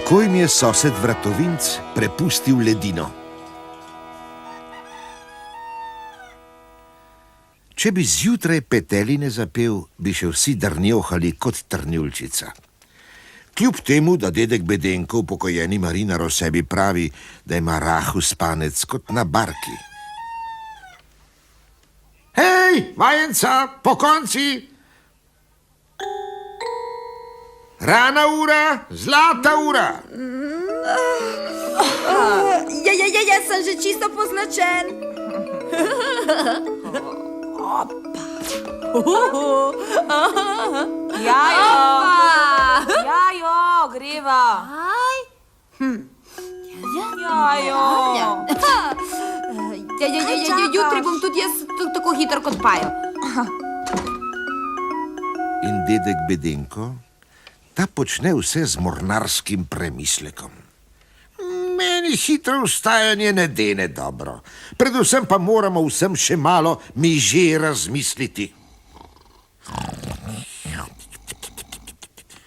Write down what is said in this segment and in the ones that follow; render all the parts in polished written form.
kako jim je sosed Vratovinc prepustil ledino. Če bi zjutraj peteline zapel, bi še vsi drnjohali kot trnjulčica. Kljub temu, da dedek Bedenko, upokojeni marinar, o sebi pravi, da ima rahu spanec kot na barki. Hej, vajenca, pokonci! Rana ura, zlata ura! Ja, sem že čisto poznačen. Jajo, greva. Jutri bom tudi jaz tako hitro kot Pajo. In dedek Bedenko, ta počne vse z mornarskim premislekom. Meni hitro vstajanje ne dene dobro. Predvsem pa moramo vsem še malo mi že razmisliti.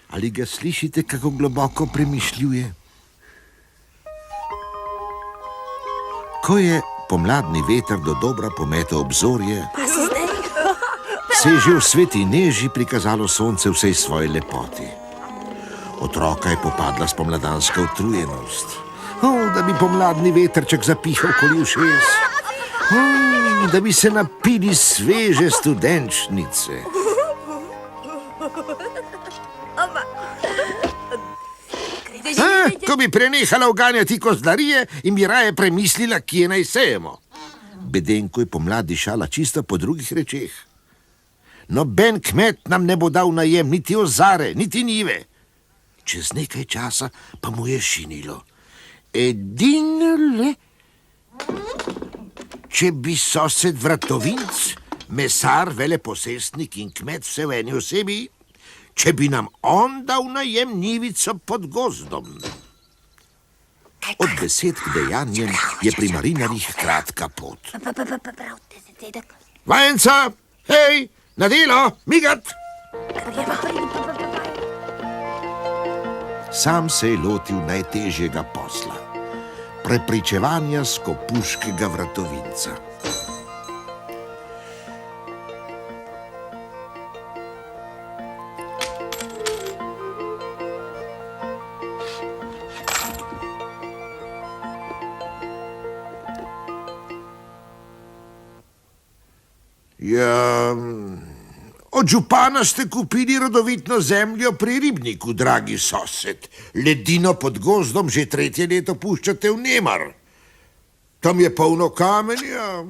Ali ga slišite, kako globoko premišljuje? Ko je pomladni veter dodobra pometel obzorje, se je že v sveti neži prikazalo sonce vsej svoji lepoti. Otroka je popadla spomladanska utrujenost. Da bi pomladni vetrček zapihal okoli ušes. Da bi se napili sveže studenčnice. Ko bi prenehala uganjati kozlarije in bi raje premislila, kje naj sejemo. Bedenko je pomlad dišala čisto po drugih rečeh. Noben kmet nam ne bo dal najem niti ozare, niti njive. Čez nekaj časa pa mu je šinilo. Edinole, če bi sosed Vratovinc, mesar, veleposestnik in kmet vse v eni osebi, če bi nam on dal najem njivico pod gozdom. Od besed k dejanjem je pri marinarjih kratka pot. Vajenca, hej, na delo, migat! Sam se je lotil najtežjega posla, prepričevanja skopuškega Vratovinca. Ja, od župana ste kupili rodovitno zemljo pri ribniku, dragi sosed. Ledino pod gozdom že 3. leto puščate v nemar. Tam je polno kamenja.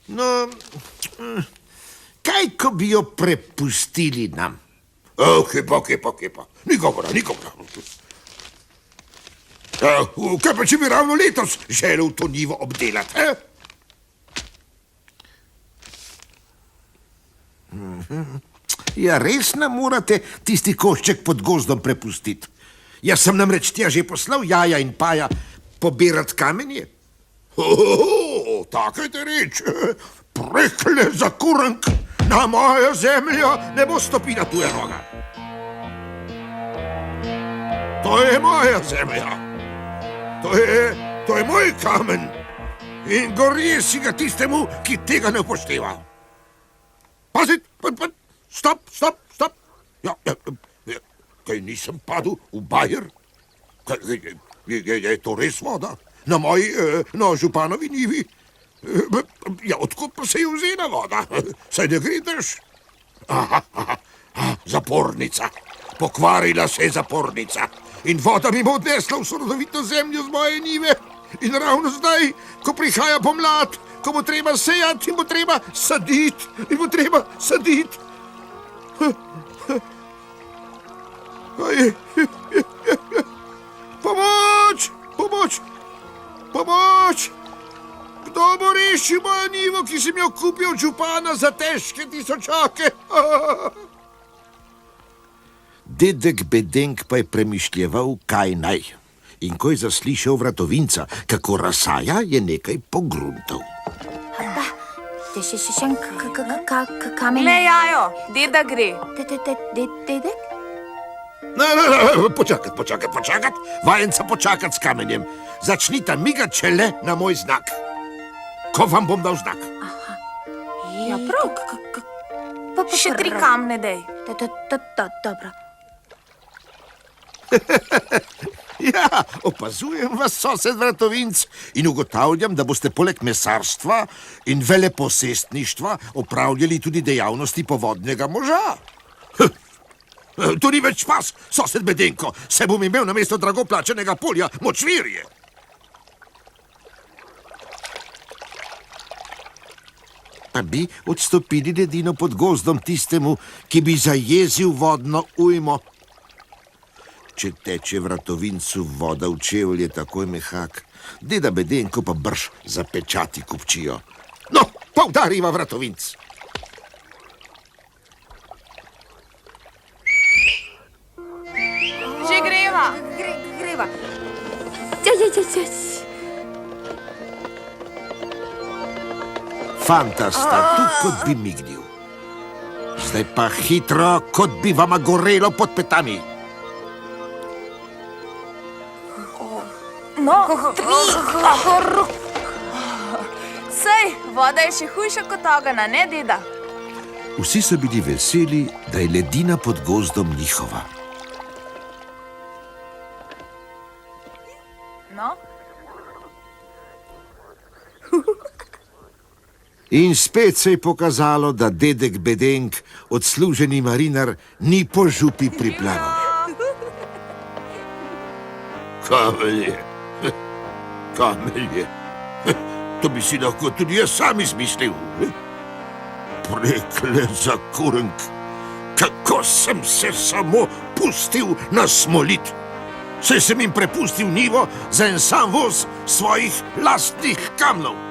No, kaj, ko bi jo prepustili nam? Kepa. Nikomora. Kaj pa, če bi ravno letos želel to njivo obdelati, Ja, res nam morate tisti košček pod gozdom prepustiti. Jaz sem namreč tja že poslal Jaja in Paja pobirati kamenje. Takajte reč, prekle za kurenk, na mojo zemljo ne bo stopila tuja noga. To je moja zemlja. To je moj kamen. In gorje si ga tistemu, ki tega ne upošteva. Pazit, stop. Ja, kaj nisem padel v bajer? Je to res voda? Na županovi njivi? Ja, odkot pa se je vzela voda? Saj ne gledeš? Zapornica. Pokvarila se je zapornica. In voda mi bo odnesla v rodovitno zemljo z moje njive. In ravno zdaj, ko prihaja pomlad, ko bo treba sejati in bo treba saditi. Pomoč! Kdo bo rešil mojo njivo, ki sem jo kupil od župana za težke tisočake? Dedek Bedenk pa je premišljeval, kaj naj. In ko je zaslišal Vratovinca, kako razsaja, je nekaj pogruntal. Še en kamen. Le jajo, deda gre. Dedek? Počakat. Vajenca počakat s kamenjem. Začnita migati šele na moj znak. Ko vam bom dal znak? Ja, prav. Še 3 kamne dej. Dobro. Ja, opazujem vas, sosed Vratovinc, in ugotavljam, da boste poleg mesarstva in veleposestništva opravljali tudi dejavnosti povodnega moža. To ni več pas, sosed Bedenko, se bom imel namesto drago plačenega polja močvirje. Pa bi odstopili ledino pod gozdom tistemu, ki bi zajezil vodno ujmo. Če teče Vratovincu voda v čevlje, takoj mehak. Deda Bedenko pa brž zapečati kupčijo. No, pa udariva Vratovinc. Že greva. Greva. Fanta sta tu, kot bi mignil. Zdaj pa hitro, kot bi vama gorelo pod petami. No, 3. Sej, voda je še hujša kot ogana, ne, deda? Vsi so bili veseli, da je ledina pod gozdom njihova. No? In spet se je pokazalo, da dedek Bedenk, odsluženi marinar, ni po župi priplaval. Kamelje. To bi si lahko tudi jaz sam izmislil. Preklet za kurenk. Kako sem se samo pustil nasmolit. Saj sem jim prepustil njivo za en sam voz svojih lastnih kamnov.